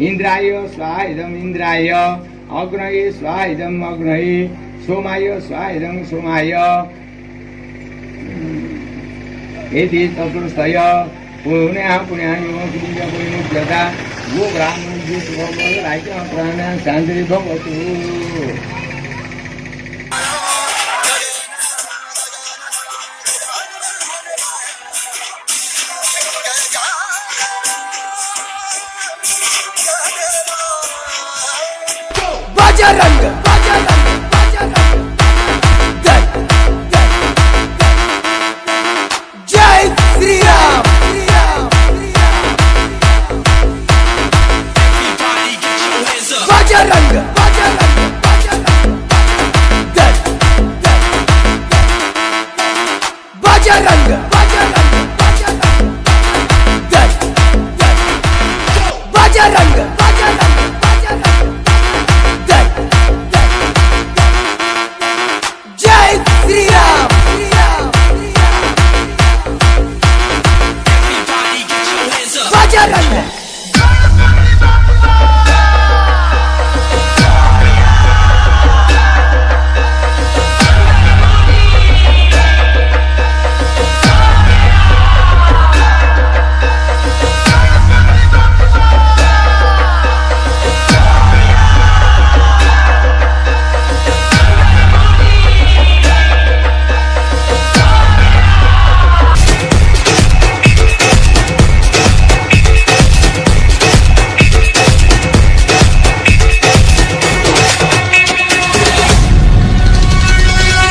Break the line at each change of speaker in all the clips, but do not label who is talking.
इंद्राय स्वाहा इदम इंद्राय अग्नये स्वाहा इदम अग्नये सोमाय स्वाहा इदम सोमाय एति चतुर्थय पुण्या पुण्यायो पुण्य पुण्यता वो ब्राह्मण जी भगवान राइट प्राण शांति भवतु
रंग जय श्री राम बजरंग बजरंग बजरंग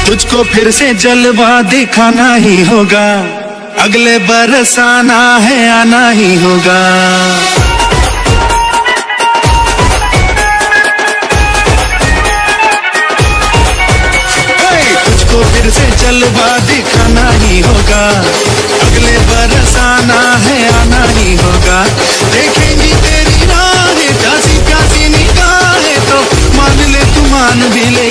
तुझको फिर से जलवा दिखाना ही होगा, अगले बरस आना है आना ही होगा। तुझको फिर से जलवा दिखाना ही होगा, अगले बरस आना है आना ही होगा। देखेंगी तेरी राहें, प्यासी प्यासी निगाहें तो मान ले तू मान भी ले